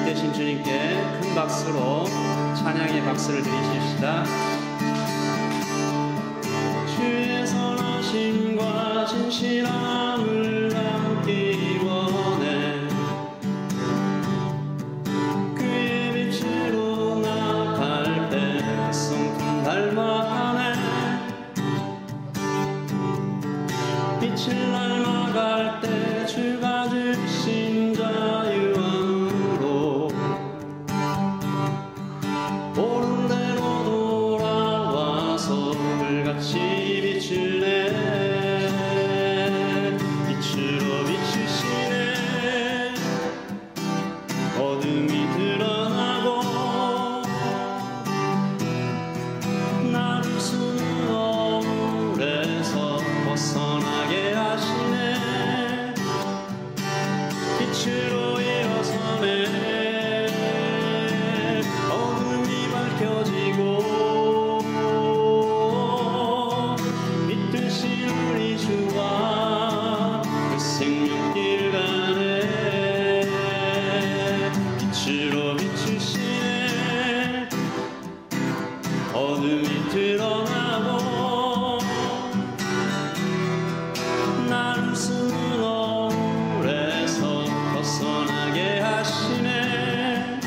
되신 주님께 큰 박수로 찬양의 박수를 드리십시다. 주의 선하심과 진실함을 담기 원해. 그의 빛으로 나갈 때 성품 닮아가네. 빛을 닮아갈 때 주가 주신 자유함으로 옳은 대로 돌아와서 불같이 비출네. 빛으로 비추시네. 어둠이 드러나고 나를 숨은 어물에서 벗어나게 하시네. 빛으로 일어서네. 어둠이 밝혀지고 빛드신 우리 주와 그 생명길 가네. 빛으로 비추시네. 어둠이 드러나고 나를 숨은 어물에서 벗어나게 하시네.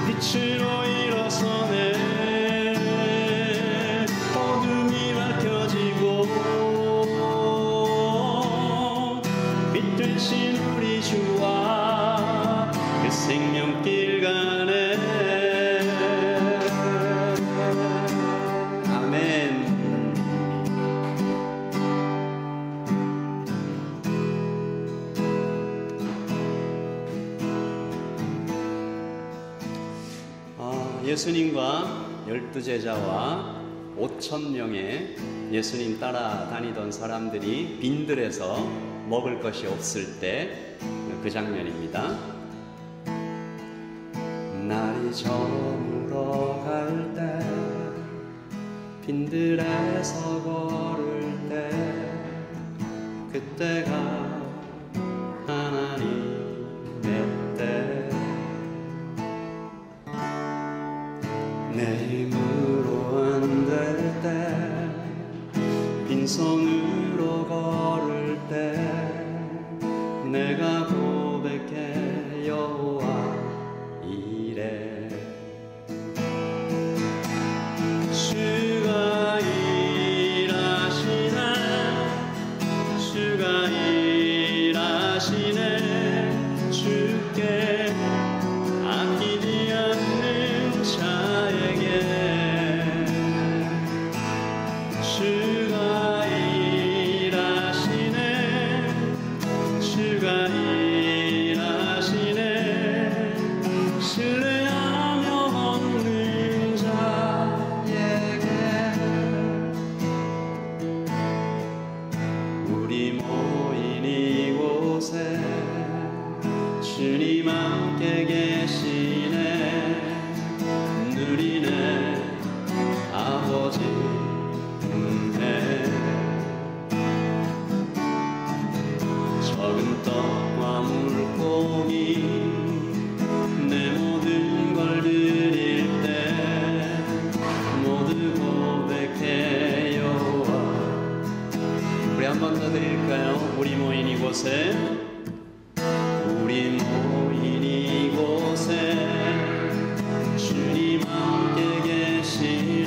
빛으로 일어서네. 어둠이 밝혀지고 빛 되신 우리 주와 그 생명길 가네. 아멘. 예수님과 12제자와 5,000명의 예수님 따라다니던 사람들이 빈들에서 먹을 것이 없을 때 그 장면입니다. 날이 저물어 갈 때 빈들에서 걸을 때 그때가 하나님의 때. 내 힘으로 안 될 때 빈손으로 걸을 때 내가 고백해 여호와 이래. 주가 일하시네. 주가 일하시네. 주께 아끼지 않는 자에게 주가 일하시네. 주가 일하시네. 신뢰하며 얻는 자에게. 우리 모인 이곳에 주님 함께 계시네. 누리네 아버지 은혜. 적은 떡과 물고기 내 모든 걸 드릴 때 모두 고백해 여호와. 우리 한 번 더 드릴까요? 우리 모인 이곳에. 우리 모인 이곳에 주님 함께 계시네.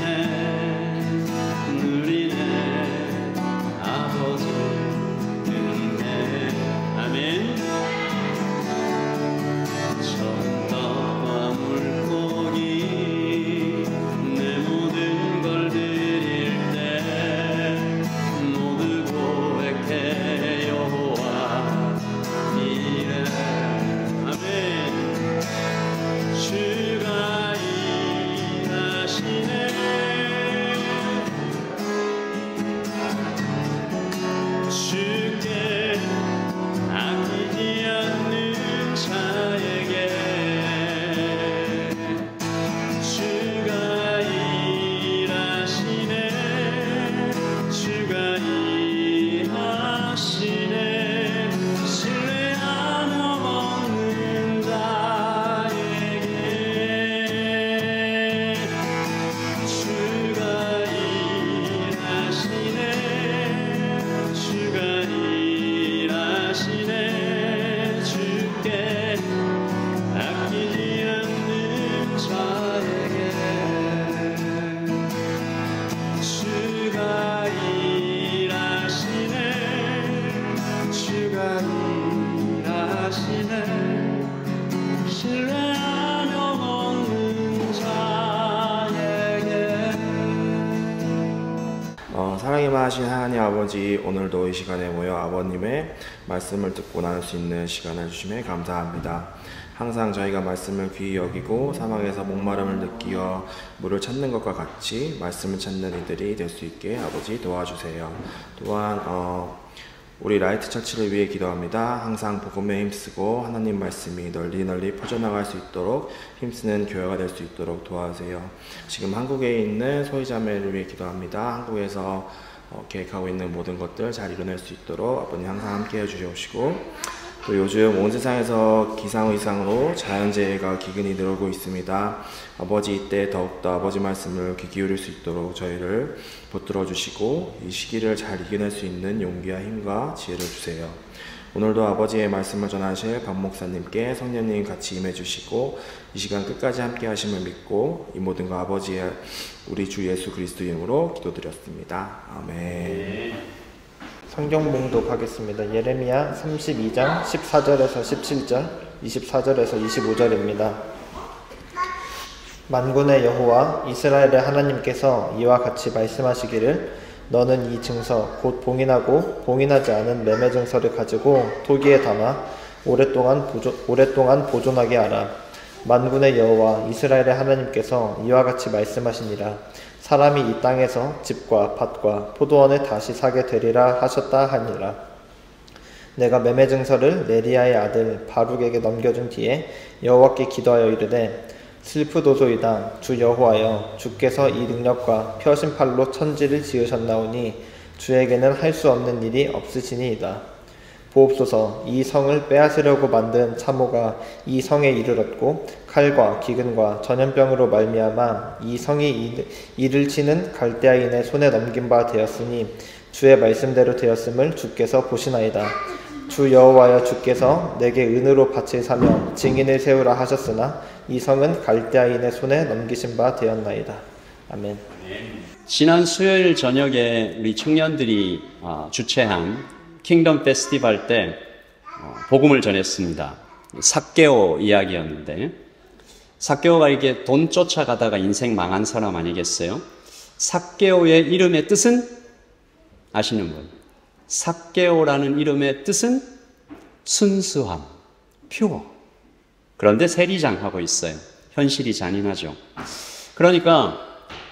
임하신 하나님 아버지, 오늘도 이 시간에 모여 아버님의 말씀을 듣고 나눌 수 있는 시간을 주심에 감사합니다. 항상 저희가 말씀을 귀히 여기고 사막에서 목마름을 느끼어 물을 찾는 것과 같이 말씀을 찾는 이들이 될 수 있게 아버지 도와주세요. 또한 우리 라이트 처치를 위해 기도합니다. 항상 복음에 힘쓰고 하나님 말씀이 널리 퍼져나갈 수 있도록 힘쓰는 교회가 될 수 있도록 도와주세요. 지금 한국에 있는 소희자매를 위해 기도합니다. 한국에서 계획하고 있는 모든 것들 잘 이뤄낼 수 있도록 아버님 항상 함께 해주시옵시고, 또 요즘 온 세상에서 기상의상으로 자연재해가 기근이 늘어오고 있습니다. 아버지, 이때 더욱더 아버지 말씀을 귀 기울일 수 있도록 저희를 붙들어 주시고 이 시기를 잘 이겨낼 수 있는 용기와 힘과 지혜를 주세요. 오늘도 아버지의 말씀을 전하실 박 목사님께 성령님 같이 임해 주시고 이 시간 끝까지 함께 하심을 믿고 이 모든 거 아버지의 우리 주 예수 그리스도 이름으로 기도드렸습니다. 아멘. 성경 봉독하겠습니다. 예레미야 32장 14절에서 17절, 24절에서 25절입니다. 만군의 여호와 이스라엘의 하나님께서 이와 같이 말씀하시기를, 너는 이 증서 곧 봉인하고 봉인하지 않은 매매 증서를 가지고 토기에 담아 오랫동안 보존하게 하라. 만군의 여호와 이스라엘의 하나님께서 이와 같이 말씀하시니라. 사람이 이 땅에서 집과 밭과 포도원을 다시 사게 되리라 하셨다 하니라. 내가 매매 증서를 네리야의 아들 바룩에게 넘겨준 뒤에 여호와께 기도하여 이르되, 슬프도소이다. 주 여호와여, 주께서 이 능력과 펴신 팔로 천지를 지으셨나오니 주에게는 할 수 없는 일이 없으시니이다. 보옵소서, 이 성을 빼앗으려고 만든 참호가 이 성에 이르렀고 칼과 기근과 전염병으로 말미암아 이 성이 이를 치는 갈대아인의 손에 넘긴 바 되었으니 주의 말씀대로 되었음을 주께서 보시나이다. 주 여호와여, 주께서 내게 은으로 밭을 사며 증인을 세우라 하셨으나 이 성은 갈대아인의 손에 넘기신 바 되었나이다. 아멘. 지난 수요일 저녁에 우리 청년들이 주최한 킹덤 페스티벌 때 복음을 전했습니다. 삭개오 이야기였는데, 삭개오가 이게 돈 쫓아가다가 인생 망한 사람 아니겠어요? 삭개오의 이름의 뜻은 아시는 분? 삭개오라는 이름의 뜻은 순수함, 퓨어. 그런데 세리장하고 있어요. 현실이 잔인하죠. 그러니까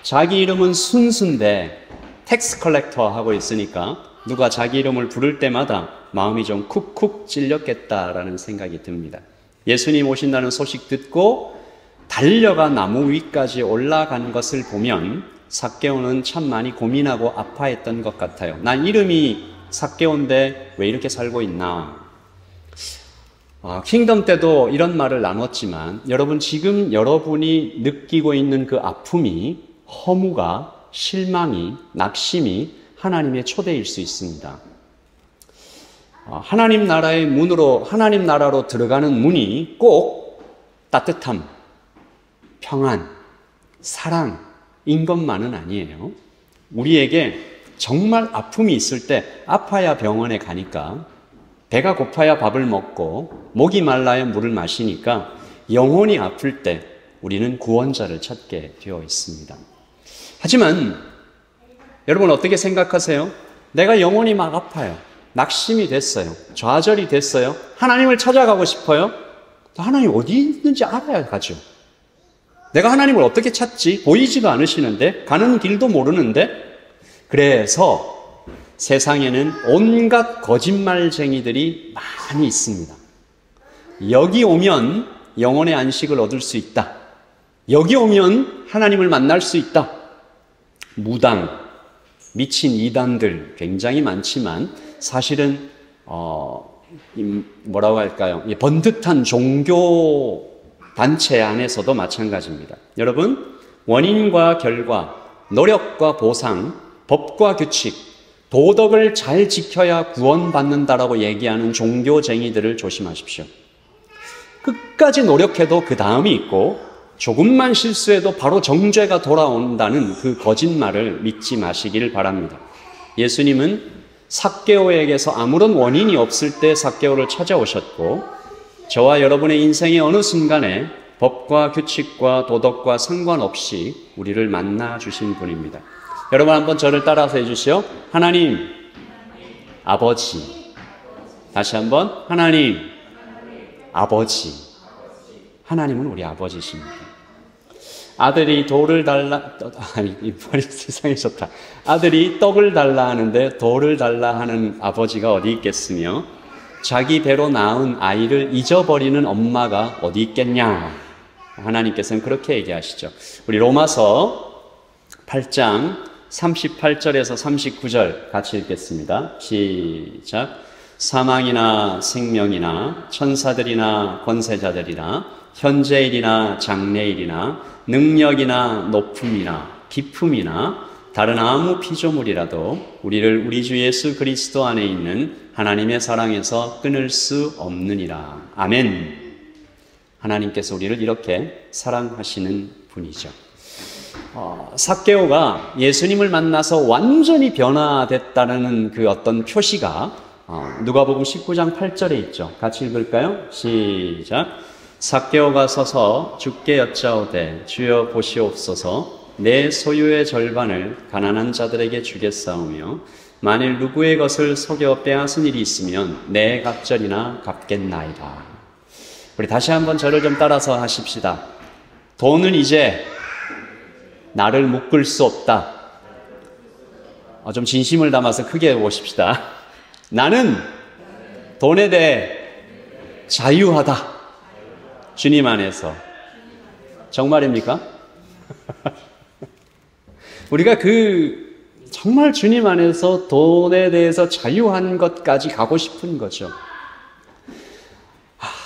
자기 이름은 순수인데 텍스 컬렉터 하고 있으니까 누가 자기 이름을 부를 때마다 마음이 좀 쿡쿡 찔렸겠다라는 생각이 듭니다. 예수님 오신다는 소식 듣고 달려가 나무 위까지 올라간 것을 보면 삭개오는 참 많이 고민하고 아파했던 것 같아요. 난 이름이 삭개오인데 왜 이렇게 살고 있나. 킹덤 때도 이런 말을 나눴지만 여러분, 지금 여러분이 느끼고 있는 그 아픔이, 허무가, 실망이, 낙심이 하나님의 초대일 수 있습니다. 하나님 나라의 문으로, 하나님 나라로 들어가는 문이 꼭 따뜻함, 평안, 사랑인 것만은 아니에요. 우리에게 정말 아픔이 있을 때 아파야 병원에 가니까, 배가 고파야 밥을 먹고 목이 말라야 물을 마시니까 영혼이 아플 때 우리는 구원자를 찾게 되어 있습니다. 하지만 여러분 어떻게 생각하세요? 내가 영혼이 막 아파요. 낙심이 됐어요. 좌절이 됐어요. 하나님을 찾아가고 싶어요. 하나님 어디 있는지 알아야 가죠. 내가 하나님을 어떻게 찾지? 보이지도 않으시는데, 가는 길도 모르는데. 그래서 세상에는 온갖 거짓말쟁이들이 많이 있습니다. 여기 오면 영혼의 안식을 얻을 수 있다. 여기 오면 하나님을 만날 수 있다. 무당, 미친 이단들 굉장히 많지만 사실은 뭐라고 할까요? 번듯한 종교 단체 안에서도 마찬가지입니다. 여러분, 원인과 결과, 노력과 보상, 법과 규칙, 도덕을 잘 지켜야 구원받는다라고 얘기하는 종교쟁이들을 조심하십시오. 끝까지 노력해도 그 다음이 있고 조금만 실수해도 바로 정죄가 돌아온다는 그 거짓말을 믿지 마시길 바랍니다. 예수님은 삭개오에게서 아무런 원인이 없을 때 삭개오를 찾아오셨고, 저와 여러분의 인생의 어느 순간에 법과 규칙과 도덕과 상관없이 우리를 만나 주신 분입니다. 여러분 한번 저를 따라서 해주시오. 하나님, 아버지. 다시 한번 하나님, 아버지. 하나님은 우리 아버지십니다. 아들이 돌을 달라, 아니, 이 머리 세상에 좋다. 아들이 떡을 달라 하는데 돌을 달라 하는 아버지가 어디 있겠으며, 자기 배로 낳은 아이를 잊어버리는 엄마가 어디 있겠냐. 하나님께서는 그렇게 얘기하시죠. 우리 로마서 8장 38절에서 39절 같이 읽겠습니다. 시작. 사망이나 생명이나 천사들이나 권세자들이나 현재일이나 장래일이나 능력이나 높음이나 깊음이나 다른 아무 피조물이라도 우리를 우리 주 예수 그리스도 안에 있는 하나님의 사랑에서 끊을 수 없느니라. 아멘. 하나님께서 우리를 이렇게 사랑하시는 분이죠. 삭개오가 예수님을 만나서 완전히 변화됐다는 그 어떤 표시가 누가복음 19장 8절에 있죠. 같이 읽을까요? 시작. 삭개오가 서서 주께 여짜오되 주여 보시옵소서 내 소유의 절반을 가난한 자들에게 주겠사오며 만일 누구의 것을 속여 빼앗은 일이 있으면 내 갑절이나 갚겠나이다. 우리 다시 한번 저를 좀 따라서 하십시다. 돈은 이제 나를 묶을 수 없다. 좀 진심을 담아서 크게 보십시다. 나는 돈에 대해 자유하다. 주님 안에서. 정말입니까? 우리가 정말 주님 안에서 돈에 대해서 자유한 것까지 가고 싶은 거죠.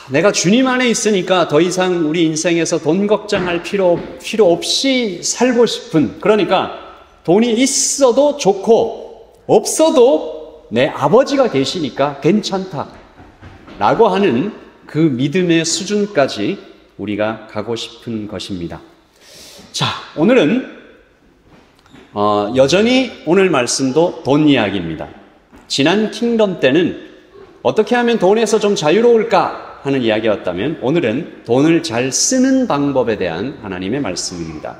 내가 주님 안에 있으니까 더 이상 우리 인생에서 돈 걱정할 필요 없이 살고 싶은, 그러니까 돈이 있어도 좋고 없어도 내 아버지가 계시니까 괜찮다 라고 하는 그 믿음의 수준까지 우리가 가고 싶은 것입니다. 자, 오늘은 여전히 오늘 말씀도 돈 이야기입니다. 지난 킹덤 때는 어떻게 하면 돈에서 좀 자유로울까 하는 이야기였다면 오늘은 돈을 잘 쓰는 방법에 대한 하나님의 말씀입니다.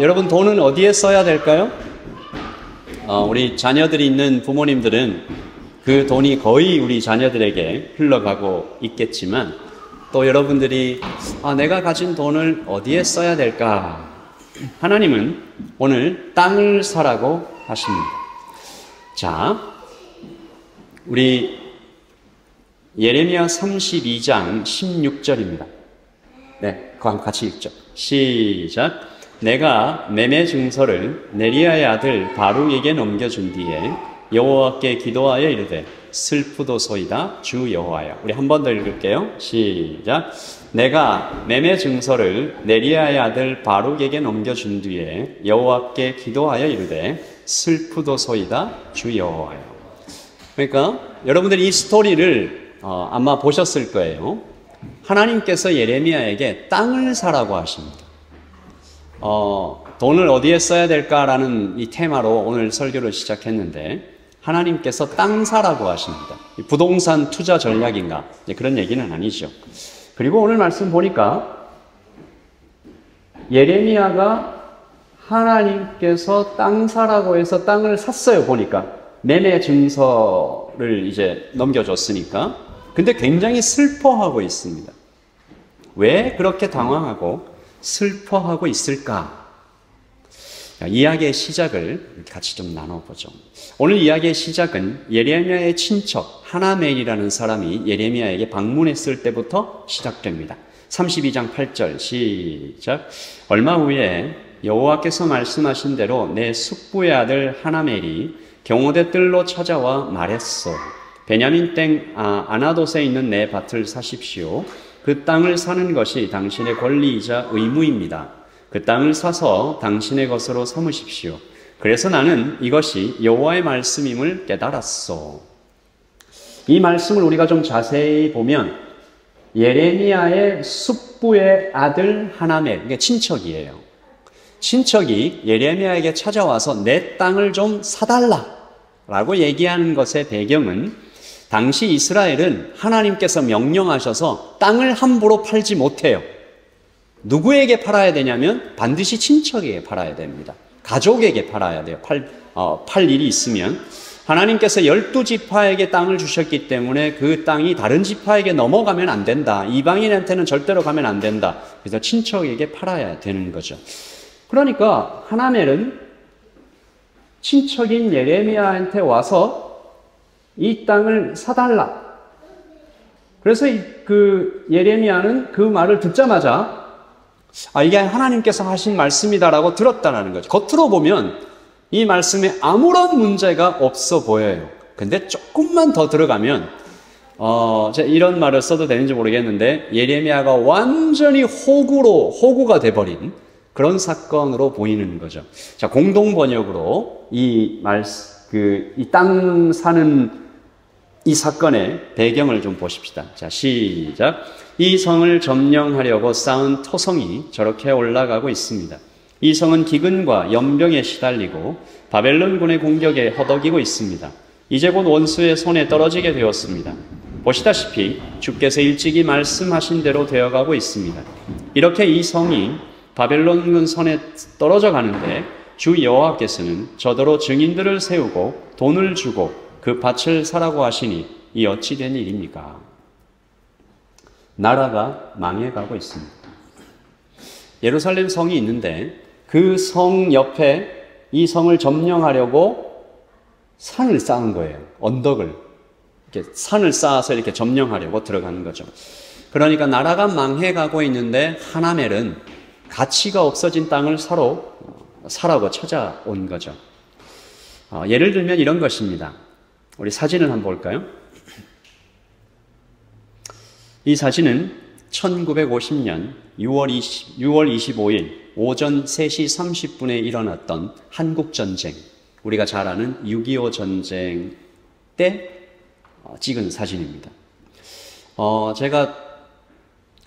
여러분, 돈은 어디에 써야 될까요? 우리 자녀들이 있는 부모님들은 그 돈이 거의 우리 자녀들에게 흘러가고 있겠지만, 또 여러분들이 내가 가진 돈을 어디에 써야 될까? 하나님은 오늘 땅을 사라고 하십니다. 자, 우리 예레미야 32장 16절입니다. 네, 그거 같이 읽죠. 시작. 내가 매매 증서를 네리야의 아들 바룩에게 넘겨준 뒤에 여호와께 기도하여 이르되 슬프도소이다 주 여호와여. 우리 한 번 더 읽을게요. 시작. 내가 매매 증서를 네리야의 아들 바룩에게 넘겨준 뒤에 여호와께 기도하여 이르되 슬프도소이다 주 여호와여. 그러니까 여러분들이 이 스토리를 아마 보셨을 거예요. 하나님께서 예레미야에게 땅을 사라고 하십니다. 돈을 어디에 써야 될까라는 이 테마로 오늘 설교를 시작했는데 하나님께서 땅 사라고 하십니다. 부동산 투자 전략인가? 그런 얘기는 아니죠. 그리고 오늘 말씀 보니까 예레미야가 하나님께서 땅 사라고 해서 땅을 샀어요. 보니까 매매 증서를 이제 넘겨줬으니까. 근데 굉장히 슬퍼하고 있습니다. 왜 그렇게 당황하고 슬퍼하고 있을까? 이야기의 시작을 같이 좀 나눠보죠. 오늘 이야기의 시작은 예레미야의 친척 하나멜이라는 사람이 예레미야에게 방문했을 때부터 시작됩니다. 32장 8절 시작. 얼마 후에 여호와께서 말씀하신 대로 내 숙부의 아들 하나멜이 경호대 뜰로 찾아와 말했어. 베냐민 땅 아나돗에 있는 내 밭을 사십시오. 그 땅을 사는 것이 당신의 권리이자 의무입니다. 그 땅을 사서 당신의 것으로 삼으십시오. 그래서 나는 이것이 여호와의 말씀임을 깨달았어. 이 말씀을 우리가 좀 자세히 보면 예레미야의 숙부의 아들 하나멜, 이게 친척이에요. 친척이 예레미야에게 찾아와서 내 땅을 좀 사달라라고 얘기하는 것의 배경은 당시 이스라엘은 하나님께서 명령하셔서 땅을 함부로 팔지 못해요. 누구에게 팔아야 되냐면 반드시 친척에게 팔아야 됩니다. 가족에게 팔아야 돼요. 팔 일이 있으면. 하나님께서 12지파에게 땅을 주셨기 때문에 그 땅이 다른 지파에게 넘어가면 안 된다. 이방인한테는 절대로 가면 안 된다. 그래서 친척에게 팔아야 되는 거죠. 그러니까 하나멜은 친척인 예레미야한테 와서 이 땅을 사달라. 그래서 그 예레미야는 그 말을 듣자마자 이게 하나님께서 하신 말씀이다라고 들었다는 거죠. 겉으로 보면 이 말씀에 아무런 문제가 없어 보여요. 근데 조금만 더 들어가면 제가 이런 말을 써도 되는지 모르겠는데 예레미야가 완전히 호구가 돼버린 그런 사건으로 보이는 거죠. 자, 공동 번역으로 이 땅 사는 이 사건의 배경을 좀 보십시다. 자, 시작. 이 성을 점령하려고 쌓은 토성이 저렇게 올라가고 있습니다. 이 성은 기근과 연병에 시달리고 바벨론군의 공격에 허덕이고 있습니다. 이제 곧 원수의 손에 떨어지게 되었습니다. 보시다시피 주께서 일찍이 말씀하신 대로 되어가고 있습니다. 이렇게 이 성이 바벨론군 손에 떨어져 가는데 주 여호와께서는 저더러 증인들을 세우고 돈을 주고 그 밭을 사라고 하시니 이 어찌 된 일입니까? 나라가 망해가고 있습니다. 예루살렘 성이 있는데 그 성 옆에 이 성을 점령하려고 산을 쌓은 거예요. 언덕을. 이렇게 산을 쌓아서 이렇게 점령하려고 들어가는 거죠. 그러니까 나라가 망해가고 있는데 하나멜은 가치가 없어진 땅을 사라고 찾아온 거죠. 예를 들면 이런 것입니다. 우리 사진을 한번 볼까요? 이 사진은 1950년 6월 25일 오전 3시 30분에 일어났던 한국전쟁, 우리가 잘 아는 6.25 전쟁 때 찍은 사진입니다. 제가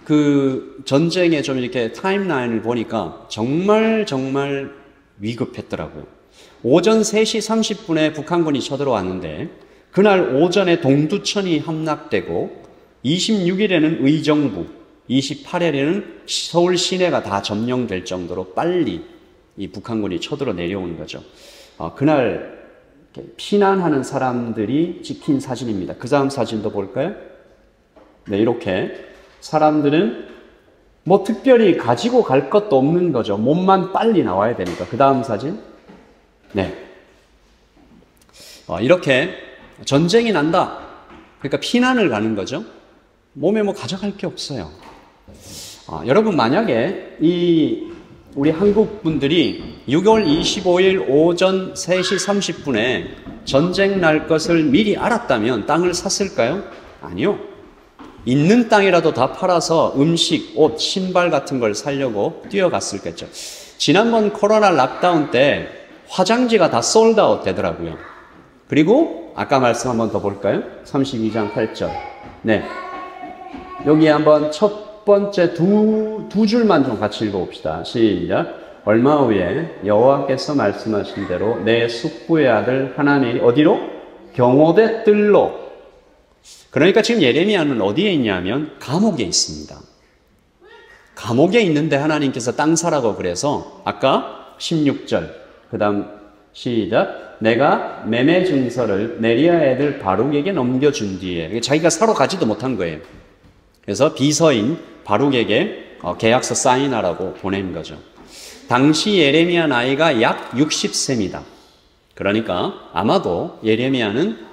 그 전쟁에 좀 이렇게 타임라인을 보니까 정말 위급했더라고요. 오전 3시 30분에 북한군이 쳐들어왔는데 그날 오전에 동두천이 함락되고 26일에는 의정부, 28일에는 서울 시내가 다 점령될 정도로 빨리 이 북한군이 쳐들어 내려오는 거죠. 그날 피난하는 사람들이 찍힌 사진입니다. 그 다음 사진도 볼까요? 네, 이렇게 사람들은 뭐 특별히 가지고 갈 것도 없는 거죠. 몸만 빨리 나와야 되니까. 그 다음 사진. 네. 이렇게 전쟁이 난다. 그러니까 피난을 가는 거죠. 몸에 뭐 가져갈 게 없어요. 여러분, 만약에 우리 한국 분들이 6월 25일 오전 3시 30분에 전쟁 날 것을 미리 알았다면 땅을 샀을까요? 아니요. 있는 땅이라도 다 팔아서 음식, 옷, 신발 같은 걸 사려고 뛰어갔을겠죠. 지난번 코로나 락다운 때 화장지가 다 솔드아웃 되더라고요. 그리고 아까 말씀 한번 더 볼까요? 32장 8절. 네. 여기 한번 첫 번째 두 줄만 좀 같이 읽어봅시다. 시작. 얼마 후에 여호와께서 말씀하신 대로 내 숙부의 아들 하나멜이 어디로? 경호대 뜰로. 그러니까 지금 예레미야는 어디에 있냐면 감옥에 있습니다. 감옥에 있는데 하나님께서 땅 사라고 그래서 아까 16절 그 다음 시작. 내가 매매 증서를 네리야 애들 바룩에게 넘겨준 뒤에 자기가 사러 가지도 못한 거예요. 그래서 비서인 바룩에게 계약서 사인하라고 보낸 거죠. 당시 예레미야 나이가 약 60세입니다. 그러니까 아마도 예레미야는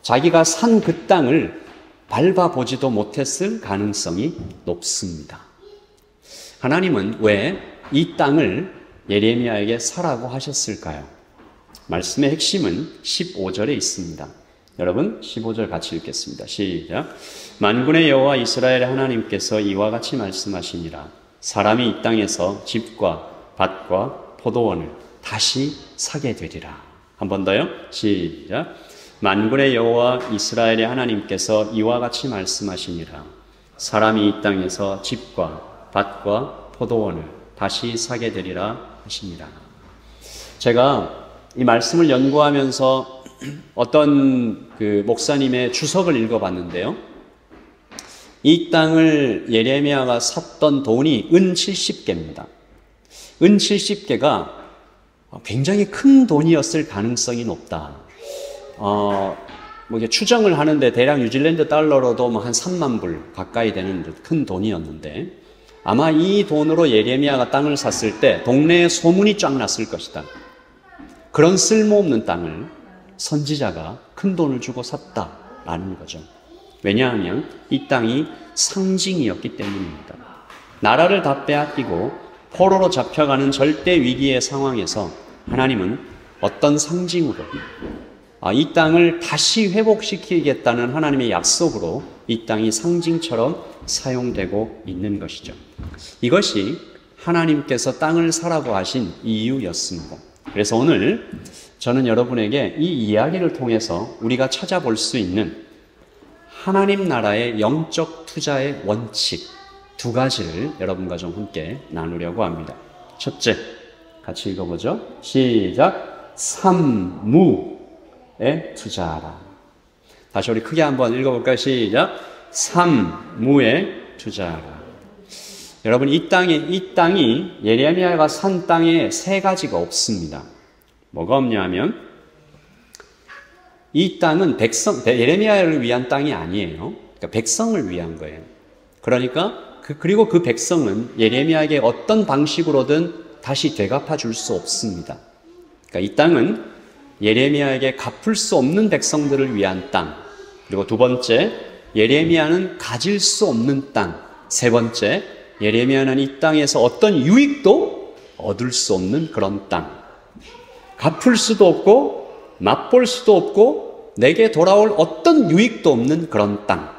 자기가 산 그 땅을 밟아보지도 못했을 가능성이 높습니다. 하나님은 왜 이 땅을 예레미야에게 사라고 하셨을까요? 말씀의 핵심은 15절에 있습니다. 여러분 15절 같이 읽겠습니다. 시작. 만군의 여호와 이스라엘의 하나님께서 이와 같이 말씀하시니라. 사람이 이 땅에서 집과 밭과 포도원을 다시 사게 되리라. 한 번 더요. 시작. 만군의 여호와 이스라엘의 하나님께서 이와 같이 말씀하시니라. 사람이 이 땅에서 집과 밭과 포도원을 다시 사게 되리라 하시니라. 제가 이 말씀을 연구하면서 어떤 그 목사님의 주석을 읽어봤는데요. 이 땅을 예레미야가 샀던 돈이 은 70개입니다. 은 70개가 굉장히 큰 돈이었을 가능성이 높다. 이게 추정을 하는데 대략 뉴질랜드 달러로도 한 3만 불 가까이 되는 큰 돈이었는데 아마 이 돈으로 예레미야가 땅을 샀을 때 동네에 소문이 쫙 났을 것이다. 그런 쓸모없는 땅을 선지자가 큰 돈을 주고 샀다라는 거죠. 왜냐하면 이 땅이 상징이었기 때문입니다. 나라를 다 빼앗기고 포로로 잡혀가는 절대 위기의 상황에서 하나님은 어떤 상징으로 이 땅을 다시 회복시키겠다는 하나님의 약속으로 이 땅이 상징처럼 사용되고 있는 것이죠. 이것이 하나님께서 땅을 사라고 하신 이유였습니다. 그래서 오늘 저는 여러분에게 이 이야기를 통해서 우리가 찾아볼 수 있는 하나님 나라의 영적 투자의 원칙 두 가지를 여러분과 좀 함께 나누려고 합니다. 첫째, 같이 읽어보죠. 시작. 삼무에 투자하라. 다시 우리 크게 한번 읽어볼까요? 시작. 삼무에 투자하라. 여러분, 이 땅이 예레미야가 산 땅에 세 가지가 없습니다. 뭐가 없냐면 이 땅은 예레미야를 위한 땅이 아니에요. 그러니까 백성을 위한 거예요. 그러니까 그리고 그 백성은 예레미야에게 어떤 방식으로든 다시 되갚아 줄 수 없습니다. 그러니까 이 땅은 예레미야에게 갚을 수 없는 백성들을 위한 땅. 그리고 두 번째, 예레미야는 가질 수 없는 땅. 세 번째, 예레미야는 이 땅에서 어떤 유익도 얻을 수 없는 그런 땅. 갚을 수도 없고 맛볼 수도 없고 내게 돌아올 어떤 유익도 없는 그런 땅.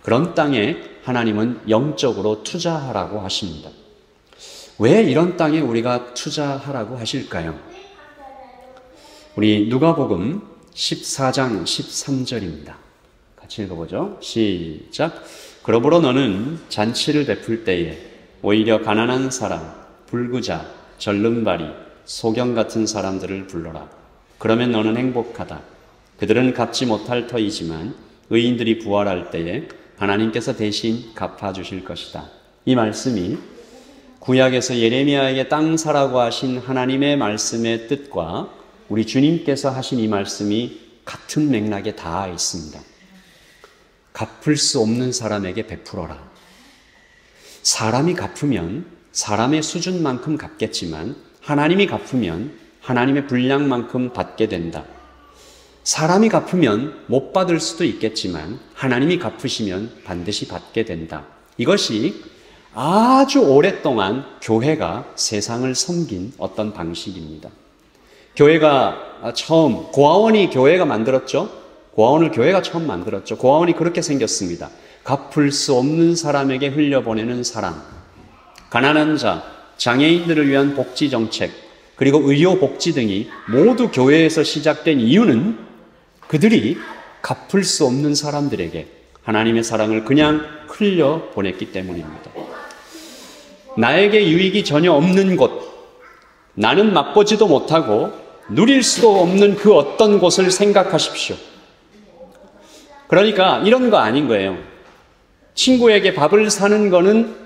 그런 땅에 하나님은 영적으로 투자하라고 하십니다. 왜 이런 땅에 우리가 투자하라고 하실까요? 우리 누가복음 14장 13절입니다. 같이 읽어보죠. 시작. 그러므로 너는 잔치를 베풀 때에 오히려 가난한 사람, 불구자, 절름발이, 소경 같은 사람들을 불러라. 그러면 너는 행복하다. 그들은 갚지 못할 터이지만 의인들이 부활할 때에 하나님께서 대신 갚아주실 것이다. 이 말씀이 구약에서 예레미야에게 땅 사라고 하신 하나님의 말씀의 뜻과 우리 주님께서 하신 이 말씀이 같은 맥락에 닿아 있습니다. 갚을 수 없는 사람에게 베풀어라. 사람이 갚으면 사람의 수준만큼 갚겠지만 하나님이 갚으면 하나님의 분량만큼 받게 된다. 사람이 갚으면 못 받을 수도 있겠지만 하나님이 갚으시면 반드시 받게 된다. 이것이 아주 오랫동안 교회가 세상을 섬긴 어떤 방식입니다. 교회가 처음, 고아원이 교회가 만들었죠. 고아원을 교회가 처음 만들었죠. 고아원이 그렇게 생겼습니다. 갚을 수 없는 사람에게 흘려보내는 사랑, 가난한 자, 장애인들을 위한 복지 정책, 그리고 의료 복지 등이 모두 교회에서 시작된 이유는 그들이 갚을 수 없는 사람들에게 하나님의 사랑을 그냥 흘려보냈기 때문입니다. 나에게 유익이 전혀 없는 곳, 나는 맛보지도 못하고 누릴 수도 없는 그 어떤 곳을 생각하십시오. 그러니까 이런 거 아닌 거예요. 친구에게 밥을 사는 거는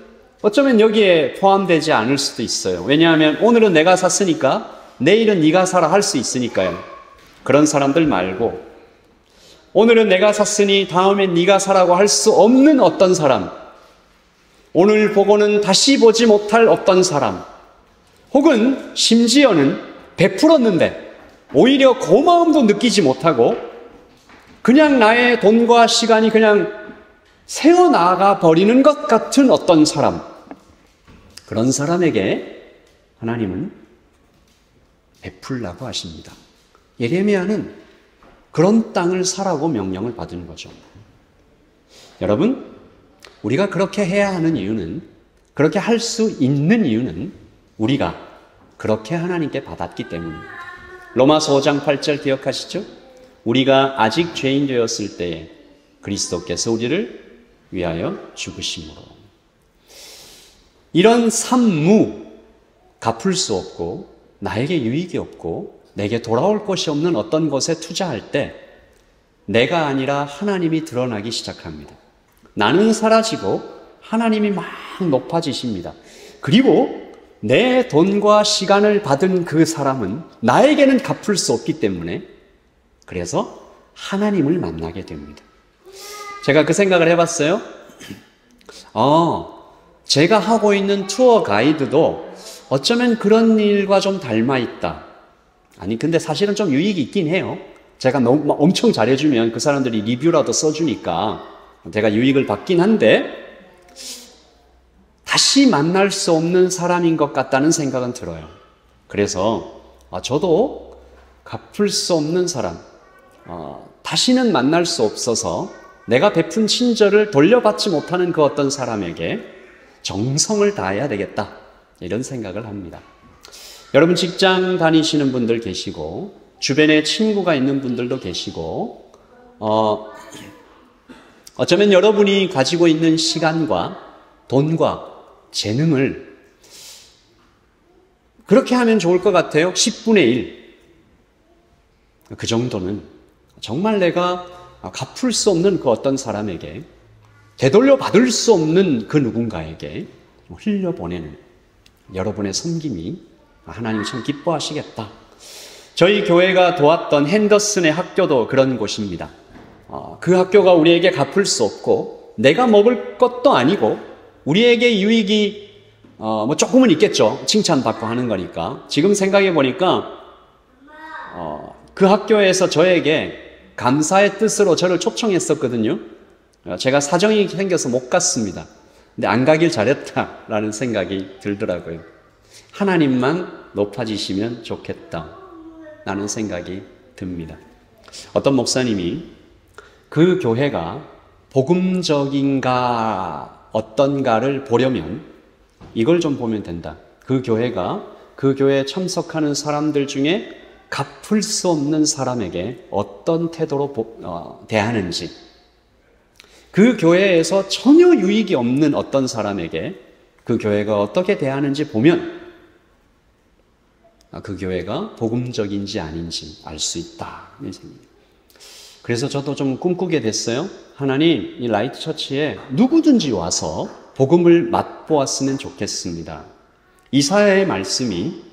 어쩌면 여기에 포함되지 않을 수도 있어요. 왜냐하면 오늘은 내가 샀으니까 내일은 네가 사라 할 수 있으니까요. 그런 사람들 말고 오늘은 내가 샀으니 다음엔 네가 사라고 할 수 없는 어떤 사람, 오늘 보고는 다시 보지 못할 어떤 사람, 혹은 심지어는 베풀었는데 오히려 고마움도 느끼지 못하고 그냥 나의 돈과 시간이 그냥 새어나가 버리는 것 같은 어떤 사람, 그런 사람에게 하나님은 베풀라고 하십니다. 예레미야는 그런 땅을 사라고 명령을 받은 거죠. 여러분, 우리가 그렇게 해야 하는 이유는, 그렇게 할 수 있는 이유는 우리가 그렇게 하나님께 받았기 때문입니다. 로마서 5장 8절 기억하시죠? 우리가 아직 죄인 되었을 때에 그리스도께서 우리를 위하여 죽으심으로. 이런 삼무, 갚을 수 없고 나에게 유익이 없고 내게 돌아올 것이 없는 어떤 것에 투자할 때 내가 아니라 하나님이 드러나기 시작합니다. 나는 사라지고 하나님이 막 높아지십니다. 그리고 내 돈과 시간을 받은 그 사람은 나에게는 갚을 수 없기 때문에 그래서 하나님을 만나게 됩니다. 제가 그 생각을 해봤어요. 제가 하고 있는 투어 가이드도 어쩌면 그런 일과 좀 닮아 있다. 아니, 근데 사실은 좀 유익이 있긴 해요. 제가 너무 엄청 잘해주면 그 사람들이 리뷰라도 써주니까 제가 유익을 받긴 한데 다시 만날 수 없는 사람인 것 같다는 생각은 들어요. 그래서 저도 갚을 수 없는 사람, 다시는 만날 수 없어서 내가 베푼 친절을 돌려받지 못하는 그 어떤 사람에게 정성을 다해야 되겠다, 이런 생각을 합니다. 여러분 직장 다니시는 분들 계시고 주변에 친구가 있는 분들도 계시고 어쩌면 여러분이 가지고 있는 시간과 돈과 재능을 그렇게 하면 좋을 것 같아요. 10분의 1. 그 정도는 정말 내가 갚을 수 없는 그 어떤 사람에게, 되돌려 받을 수 없는 그 누군가에게 흘려보내는 여러분의 섬김이 하나님 참 기뻐하시겠다. 저희 교회가 도왔던 핸더슨의 학교도 그런 곳입니다. 그 학교가 우리에게 갚을 수 없고 내가 먹을 것도 아니고 우리에게 유익이 뭐 조금은 있겠죠. 칭찬받고 하는 거니까. 지금 생각해 보니까 그 학교에서 저에게 감사의 뜻으로 저를 초청했었거든요. 제가 사정이 생겨서 못 갔습니다. 근데 안 가길 잘했다라는 생각이 들더라고요. 하나님만 높아지시면 좋겠다 라는 생각이 듭니다. 어떤 목사님이 그 교회가 복음적인가 어떤가를 보려면 이걸 좀 보면 된다. 그 교회가 그 교회에 참석하는 사람들 중에 갚을 수 없는 사람에게 어떤 태도로 대하는지, 그 교회에서 전혀 유익이 없는 어떤 사람에게 그 교회가 어떻게 대하는지 보면 그 교회가 복음적인지 아닌지 알 수 있다. 그래서 저도 좀 꿈꾸게 됐어요. 하나님, 이 라이트 처치에 누구든지 와서 복음을 맛보았으면 좋겠습니다. 이사야의 말씀이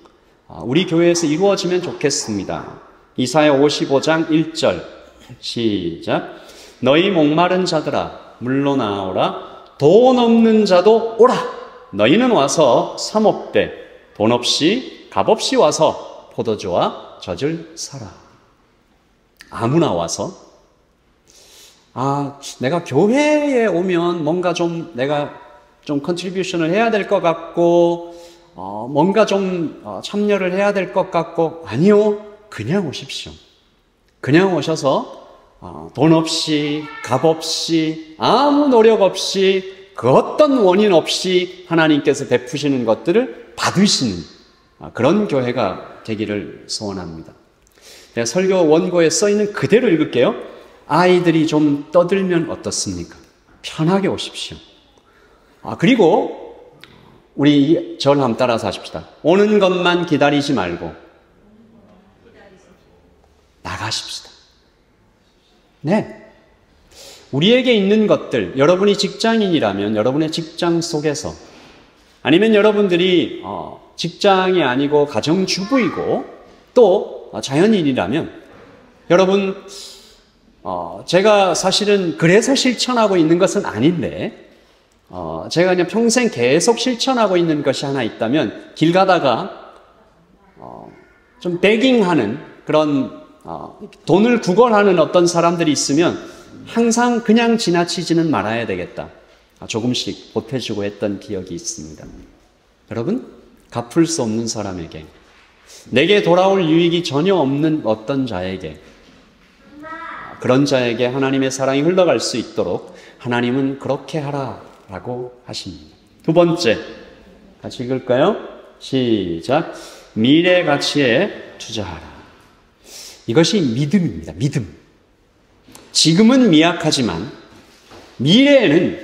우리 교회에서 이루어지면 좋겠습니다. 이사야 55장 1절 시작. 너희 목마른 자들아 물러나오라. 돈 없는 자도 오라. 너희는 와서 사목대 돈 없이 값없이 와서 포도주와 젖을 사라. 아무나 와서 내가 교회에 오면 뭔가 좀 내가 좀 컨트리뷰션을 해야 될 것 같고 뭔가 좀 참여를 해야 될 것 같고, 아니요, 그냥 오십시오. 그냥 오셔서 돈 없이 값 없이 아무 노력 없이 그 어떤 원인 없이 하나님께서 베푸시는 것들을 받으시는 그런 교회가 되기를 소원합니다. 제가 설교 원고에 써있는 그대로 읽을게요. 아이들이 좀 떠들면 어떻습니까? 편하게 오십시오. 그리고 우리 절 한번 따라서 하십시다. 오는 것만 기다리지 말고 나가십시다. 네. 우리에게 있는 것들, 여러분이 직장인이라면 여러분의 직장 속에서, 아니면 여러분들이 직장이 아니고 가정주부이고 또 자연인이라면, 여러분 제가 사실은 그래서 실천하고 있는 것은 아닌데 제가 그냥 평생 계속 실천하고 있는 것이 하나 있다면, 길 가다가 좀 베깅하는 그런 돈을 구걸하는 어떤 사람들이 있으면 항상 그냥 지나치지는 말아야 되겠다, 조금씩 보태주고 했던 기억이 있습니다. 여러분, 갚을 수 없는 사람에게, 내게 돌아올 유익이 전혀 없는 어떤 자에게, 그런 자에게 하나님의 사랑이 흘러갈 수 있도록 하나님은 그렇게 하라라고 하십니다. 두 번째, 같이 읽을까요? 시작. 미래 가치에 투자하라. 이것이 믿음입니다. 믿음. 지금은 미약하지만 미래에는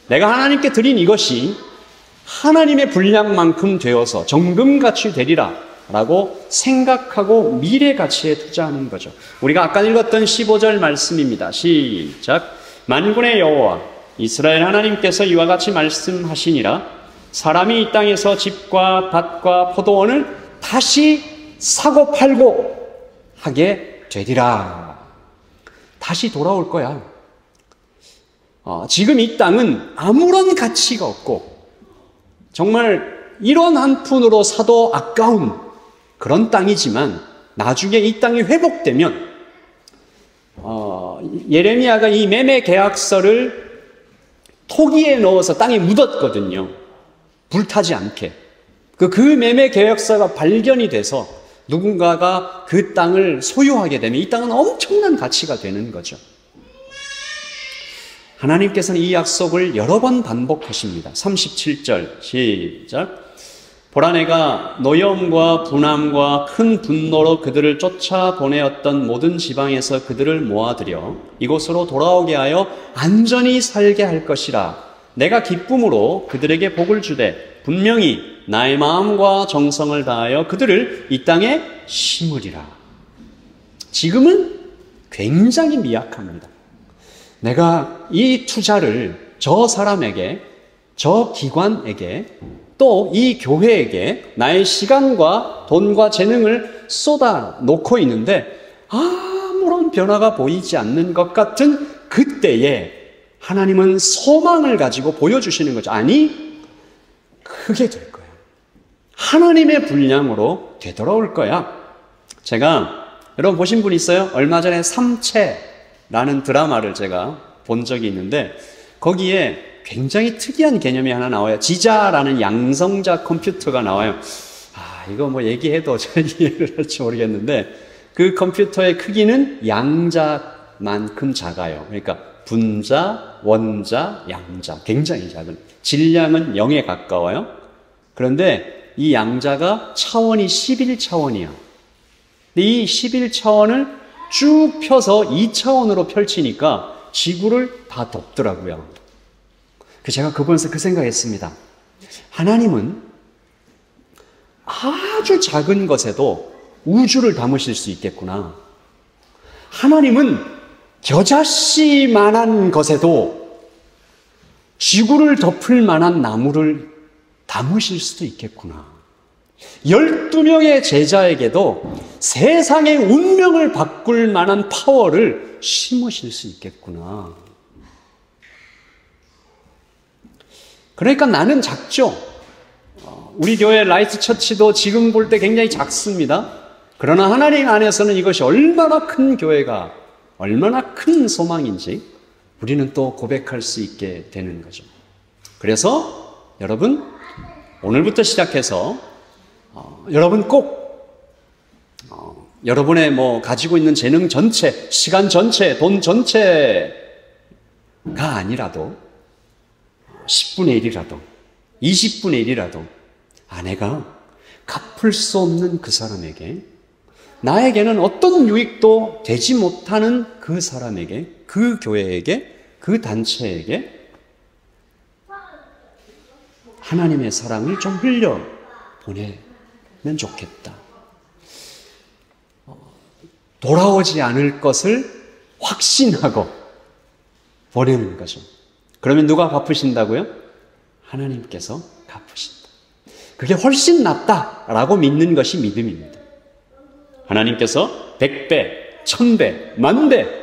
내가 하나님께 드린 이것이 하나님의 분량만큼 되어서 정금같이 되리라 라고 생각하고 미래 가치에 투자하는 거죠. 우리가 아까 읽었던 15절 말씀입니다. 시작. 만군의 여호와 이스라엘 하나님께서 이와 같이 말씀하시니라. 사람이 이 땅에서 집과 밭과 포도원을 다시 사고 팔고 하게 되리라. 다시 돌아올 거야. 지금 이 땅은 아무런 가치가 없고 정말 1원 한 푼으로 사도 아까운 그런 땅이지만 나중에 이 땅이 회복되면 예레미야가 이 매매 계약서를 토기에 넣어서 땅에 묻었거든요. 불타지 않게. 그 매매 계약서가 발견이 돼서 누군가가 그 땅을 소유하게 되면 이 땅은 엄청난 가치가 되는 거죠. 하나님께서는 이 약속을 여러 번 반복하십니다. 37절 시작. 보라 내가 노염과 분함과 큰 분노로 그들을 쫓아보내었던 모든 지방에서 그들을 모아들여 이곳으로 돌아오게 하여 안전히 살게 할 것이라. 내가 기쁨으로 그들에게 복을 주되 분명히 나의 마음과 정성을 다하여 그들을 이 땅에 심으리라. 지금은 굉장히 미약합니다. 내가 이 투자를 저 사람에게, 저 기관에게, 또 이 교회에게 나의 시간과 돈과 재능을 쏟아 놓고 있는데 아무런 변화가 보이지 않는 것 같은 그때에 하나님은 소망을 가지고 보여주시는 거죠. 아니, 크게 될 거야. 하나님의 분량으로 되돌아올 거야. 제가 여러분 보신 분 있어요? 얼마 전에 삼체라는 드라마를 제가 본 적이 있는데 거기에 굉장히 특이한 개념이 하나 나와요. 지자라는 양성자 컴퓨터가 나와요. 이거 뭐 얘기해도 잘 이해를 할지 모르겠는데 그 컴퓨터의 크기는 양자만큼 작아요. 그러니까 분자, 원자, 양자 굉장히 작은. 질량은 0에 가까워요. 그런데 이 양자가 차원이 11차원이야. 근데 이 11차원을 쭉 펴서 2차원으로 펼치니까 지구를 다 덮더라고요. 제가 그거 보면서 그 생각했습니다. 하나님은 아주 작은 것에도 우주를 담으실 수 있겠구나. 하나님은 겨자씨만한 것에도 지구를 덮을 만한 나무를 담으실 수도 있겠구나. 12명의 제자에게도 세상의 운명을 바꿀 만한 파워를 심으실 수 있겠구나. 그러니까 나는 작죠. 우리 교회 라이트 처치도 지금 볼 때 굉장히 작습니다. 그러나 하나님 안에서는 이것이 얼마나 큰 교회가, 얼마나 큰 소망인지 우리는 또 고백할 수 있게 되는 거죠. 그래서 여러분, 오늘부터 시작해서 여러분 꼭 여러분의 가지고 있는 재능 전체, 시간 전체, 돈 전체가 아니라도 10분의 1이라도 20분의 1이라도 내가 갚을 수 없는 그 사람에게, 나에게는 어떤 유익도 되지 못하는 그 사람에게, 그 교회에게, 그 단체에게 하나님의 사랑을 좀 흘려 보내면 좋겠다. 돌아오지 않을 것을 확신하고 보내는 거죠. 그러면 누가 갚으신다고요? 하나님께서 갚으신다. 그게 훨씬 낫다라고 믿는 것이 믿음입니다. 하나님께서 100배, 1000배, 10,000배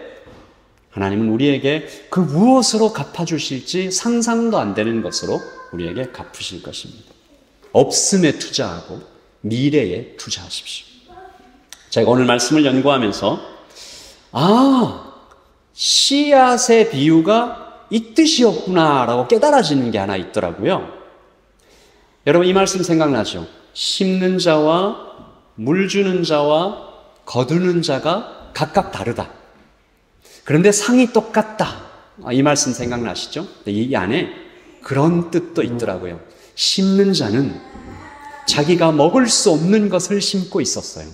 하나님은 우리에게 그 무엇으로 갚아주실지 상상도 안 되는 것으로 우리에게 갚으실 것입니다. 없음에 투자하고 미래에 투자하십시오. 제가 오늘 말씀을 연구하면서 씨앗의 비유가 이 뜻이었구나라고 깨달아지는 게 하나 있더라고요. 여러분 이 말씀 생각나죠? 심는 자와 물 주는 자와 거두는 자가 각각 다르다. 그런데 상이 똑같다. 이 말씀 생각나시죠? 이 안에 그런 뜻도 있더라고요. 심는 자는 자기가 먹을 수 없는 것을 심고 있었어요.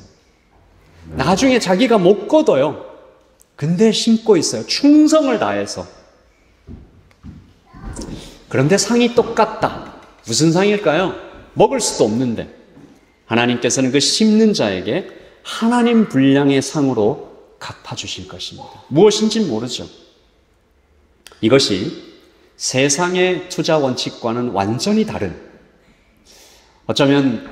나중에 자기가 못 거둬요. 근데 심고 있어요. 충성을 다해서. 그런데 상이 똑같다. 무슨 상일까요? 먹을 수도 없는데 하나님께서는 그 심는 자에게 하나님 분량의 상으로 갚아주실 것입니다. 무엇인지 모르죠. 이것이 세상의 투자 원칙과는 완전히 다른 어쩌면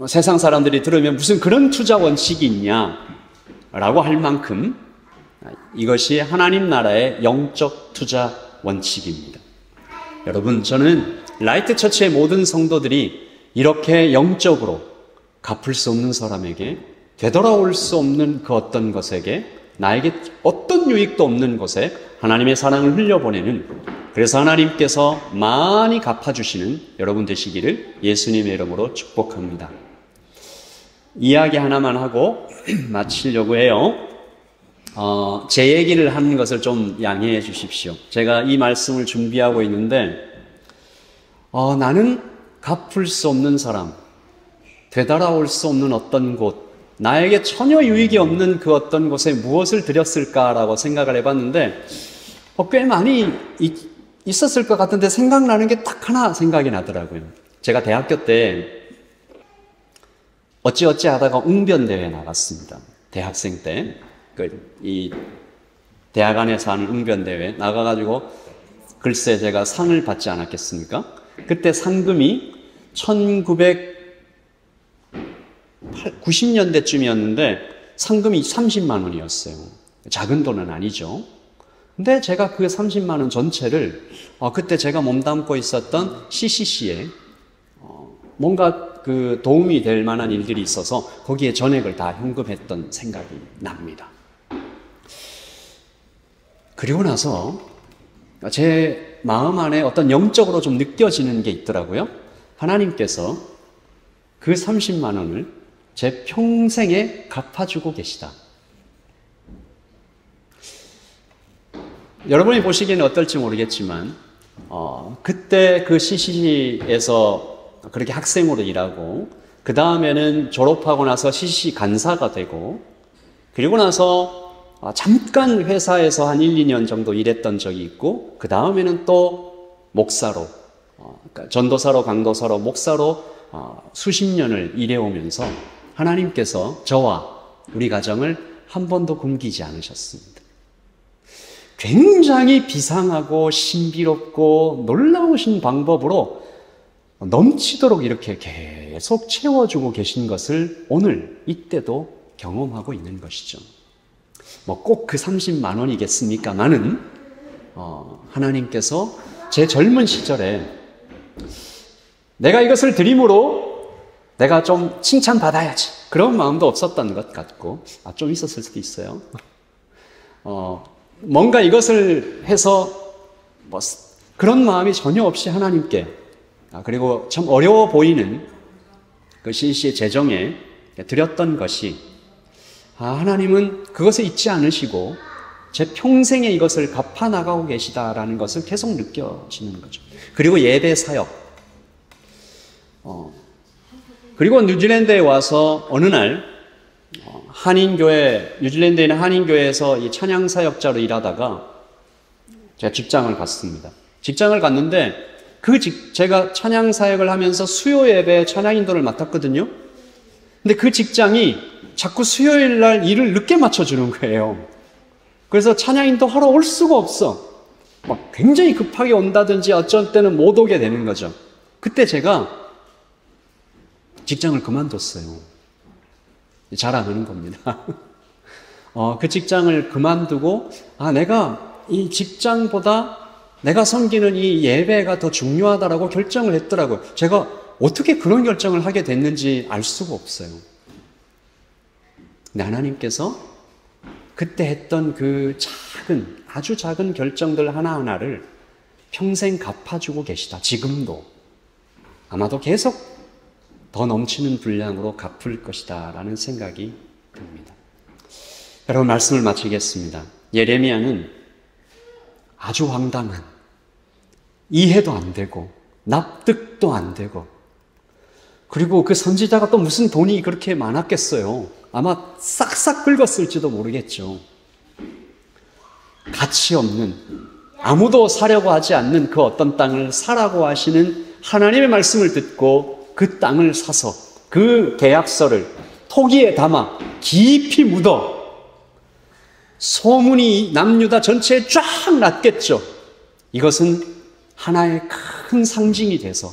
세상 사람들이 들으면 무슨 그런 투자 원칙이 있냐라고 할 만큼 이것이 하나님 나라의 영적 투자 원칙입니다. 여러분, 저는 라이트 처치의 모든 성도들이 이렇게 영적으로 갚을 수 없는 사람에게, 되돌아올 수 없는 그 어떤 것에게, 나에게 어떤 유익도 없는 것에 하나님의 사랑을 흘려보내는, 그래서 하나님께서 많이 갚아주시는 여러분 되시기를 예수님의 이름으로 축복합니다. 이야기 하나만 하고 마치려고 해요. 제 얘기를 하는 것을 좀 양해해 주십시오. 제가 이 말씀을 준비하고 있는데 나는 갚을 수 없는 사람, 되돌아올 수 없는 어떤 곳, 나에게 전혀 유익이 없는 그 어떤 곳에 무엇을 드렸을까라고 생각을 해봤는데 꽤 많이 있었을 것 같은데 생각나는 게 딱 하나 생각이 나더라고요. 제가 대학교 때 어찌어찌 하다가 웅변대회에 나갔습니다. 대학생 때. 이 대학 안에서 하는 웅변대회 나가가지고 글쎄 제가 상을 받지 않았겠습니까? 그때 상금이 1990년대쯤이었는데 상금이 30만 원이었어요. 작은 돈은 아니죠. 근데 제가 그 30만 원 전체를 그때 제가 몸담고 있었던 CCC에 뭔가 그 도움이 될 만한 일들이 있어서 거기에 전액을 다 현금했던 생각이 납니다. 그리고 나서 제 마음 안에 어떤 영적으로 좀 느껴지는 게 있더라고요. 하나님께서 그 30만 원을 제 평생에 갚아주고 계시다. 여러분이 보시기에는 어떨지 모르겠지만 그때 그 CCC에서 그렇게 학생으로 일하고 그 다음에는 졸업하고 나서 CCC 간사가 되고 그리고 나서 잠깐 회사에서 한 1, 2년 정도 일했던 적이 있고 그 다음에는 또 목사로 그러니까 전도사로 강도사로 목사로 수십 년을 일해오면서 하나님께서 저와 우리 가정을 한 번도 굶기지 않으셨습니다. 굉장히 비상하고 신비롭고 놀라우신 방법으로 넘치도록 이렇게 계속 채워주고 계신 것을 오늘 이때도 경험하고 있는 것이죠. 꼭 그 30만 원이겠습니까마는 하나님께서 제 젊은 시절에 내가 이것을 드림으로 내가 좀 칭찬받아야지 그런 마음도 없었던 것 같고 좀 있었을 수도 있어요. 뭔가 이것을 해서 그런 마음이 전혀 없이 하나님께 그리고 참 어려워 보이는 그 CC의 재정에 드렸던 것이 하나님은 그것을 잊지 않으시고 제 평생에 이것을 갚아나가고 계시다라는 것을 계속 느껴지는 거죠. 그리고 예배 사역. 그리고 뉴질랜드에 와서 어느 날 한인교회, 뉴질랜드에 있는 한인교회에서 이 찬양 사역자로 일하다가 제가 직장을 갔습니다. 직장을 갔는데 제가 찬양 사역을 하면서 수요 예배 찬양 인도를 맡았거든요. 근데 그 직장이 자꾸 수요일 날 일을 늦게 맞춰주는 거예요. 그래서 찬양 인도 하러 올 수가 없어. 굉장히 급하게 온다든지 어쩔 때는 못 오게 되는 거죠. 그때 제가 직장을 그만뒀어요. 자랑하는 겁니다. 그 직장을 그만두고 내가 이 직장보다 내가 섬기는 이 예배가 더 중요하다라고 결정을 했더라고요. 제가 어떻게 그런 결정을 하게 됐는지 알 수가 없어요. 근데 하나님께서 그때 했던 그 아주 작은 결정들 하나하나를 평생 갚아주고 계시다. 지금도. 아마도 계속 더 넘치는 분량으로 갚을 것이다 라는 생각이 듭니다. 여러분, 말씀을 마치겠습니다. 예레미야는 아주 황당한, 이해도 안 되고 납득도 안 되고, 그리고 그 선지자가 또 무슨 돈이 그렇게 많았겠어요. 아마 싹싹 긁었을지도 모르겠죠. 가치 없는, 아무도 사려고 하지 않는 그 어떤 땅을 사라고 하시는 하나님의 말씀을 듣고 그 땅을 사서 그 계약서를 토기에 담아 깊이 묻어 소문이 남유다 전체에 쫙 났겠죠. 이것은 하나의 큰 상징이 돼서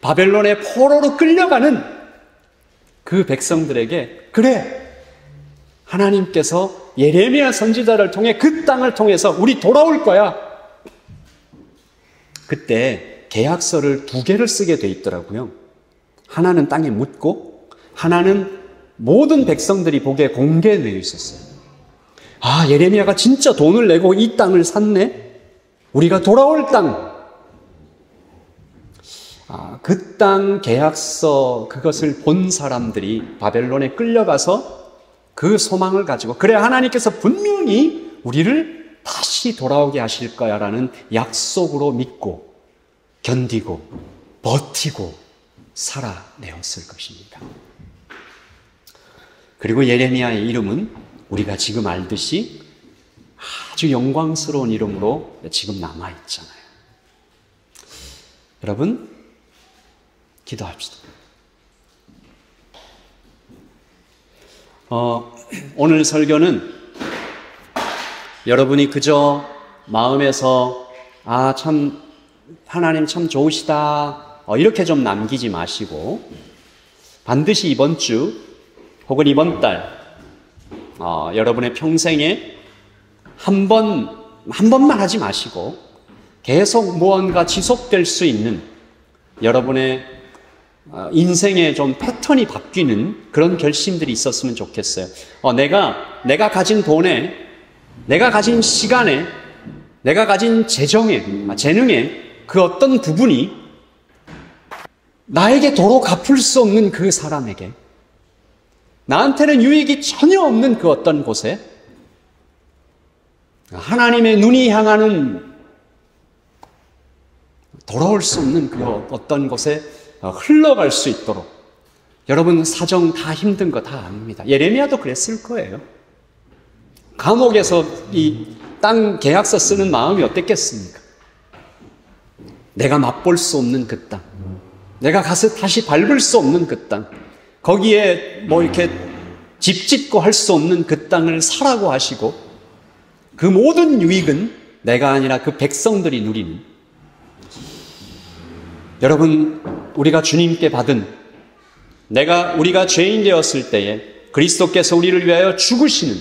바벨론의 포로로 끌려가는 그 백성들에게 그래, 하나님께서 예레미야 선지자를 통해 그 땅을 통해서 우리 돌아올 거야. 그때 계약서를 2개를 쓰게 돼 있더라고요. 하나는 땅에 묻고 하나는 모든 백성들이 보기에 공개되어 있었어요. 아, 예레미야가 진짜 돈을 내고 이 땅을 샀네? 우리가 돌아올 땅. 그 땅 계약서 그것을 본 사람들이 바벨론에 끌려가서 그 소망을 가지고 그래, 하나님께서 분명히 우리를 다시 돌아오게 하실 거야 라는 약속으로 믿고 견디고 버티고 살아내었을 것입니다. 그리고 예레미야의 이름은 우리가 지금 알듯이 아주 영광스러운 이름으로 지금 남아있잖아요. 여러분, 기도합시다. 오늘 설교는 여러분이 그저 마음에서 참 하나님 참 좋으시다 이렇게 좀 남기지 마시고 반드시 이번 주 혹은 이번 달 여러분의 평생에 한 번만 하지 마시고 계속 무언가 지속될 수 있는 여러분의 인생의 좀 패턴이 바뀌는 그런 결심들이 있었으면 좋겠어요. 내가 가진 돈에, 내가 가진 시간에, 내가 가진 재능에 그 어떤 부분이 나에게 도로 갚을 수 없는 그 사람에게, 나한테는 유익이 전혀 없는 그 어떤 곳에 하나님의 눈이 향하는 돌아올 수 없는 그 어떤 곳에 흘러갈 수 있도록, 여러분 사정 다 힘든 거 다 압니다. 예레미야도 그랬을 거예요. 감옥에서 이 땅 계약서 쓰는 마음이 어땠겠습니까? 내가 맛볼 수 없는 그 땅, 내가 가서 다시 밟을 수 없는 그 땅, 거기에 이렇게 집 짓고 할 수 없는 그 땅을 사라고 하시고 그 모든 유익은 내가 아니라 그 백성들이 누리는, 여러분, 우리가 주님께 받은, 우리가 죄인 되었을 때에 그리스도께서 우리를 위하여 죽으시는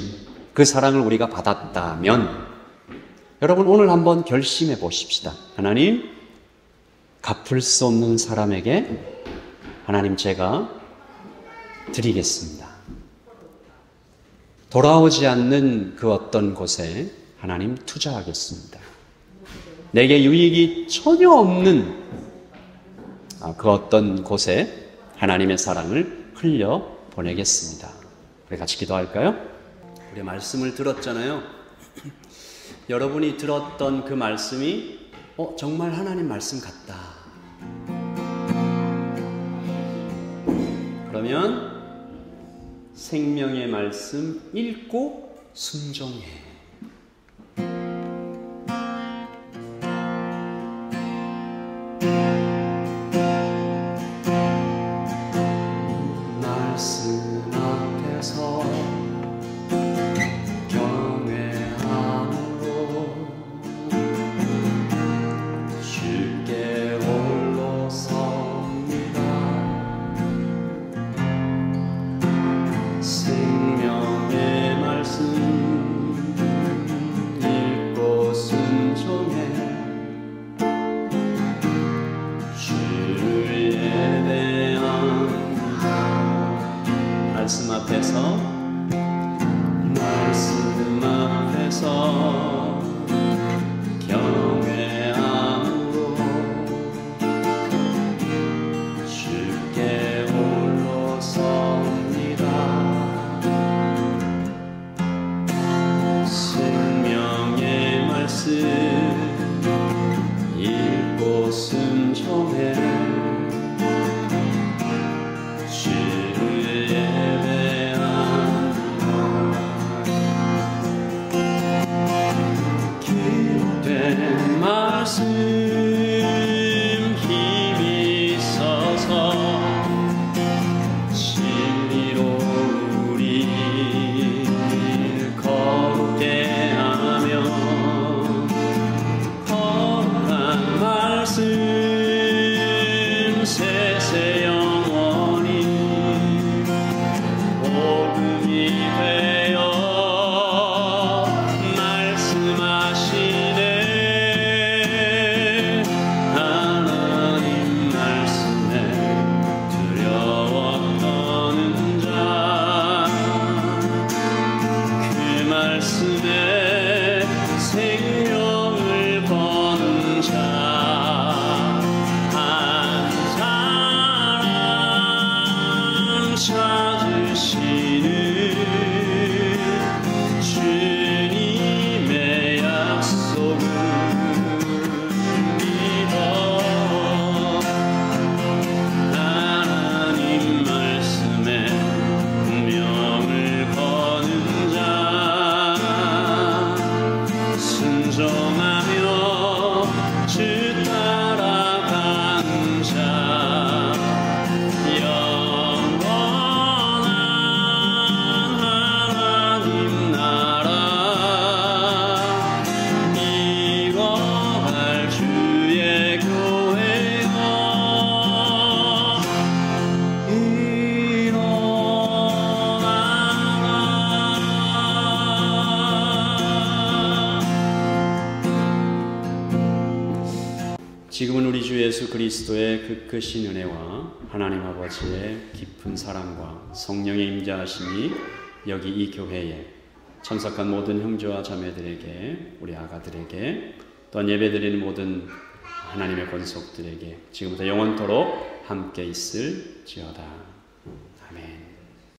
그 사랑을 우리가 받았다면, 여러분 오늘 한번 결심해 보십시다. 하나님, 갚을 수 없는 사람에게 하나님 제가 드리겠습니다. 돌아오지 않는 그 어떤 곳에 하나님 투자하겠습니다. 내게 유익이 전혀 없는 그 어떤 곳에 하나님의 사랑을 흘려 보내겠습니다. 우리 같이 기도할까요? 우리 말씀을 들었잖아요. 여러분이 들었던 그 말씀이 정말 하나님 말씀 같다. 그러면 생명의 말씀 읽고 순종해. 말씀 앞에서 경외함으로 주께 홀로 섭니다. 생명의 말씀 말세 영원히 복음이 되어 말씀하시네. 하나님 말씀에 두려워 떠는 자, 그 말씀에 생명을 거는 자, 한 사람 찾으시는 주님의 약속을 믿어 하나님 말씀에 운명을 거는 자, 순종하며 주 따라가는 자, 영원한 하나님 나라 이뤄갈 주의 교회가 일어나라. 지금은 우리 주 예수 그리스도의 그 크신 은혜와 하나님 아버지의 깊은 사랑과 성령의 임재하심이 여기 이 교회에 참석한 모든 형제와 자매들에게, 우리 아가들에게, 또한 예배드리는 모든 하나님의 권속들에게 지금부터 영원토록 함께 있을지어다. 아멘.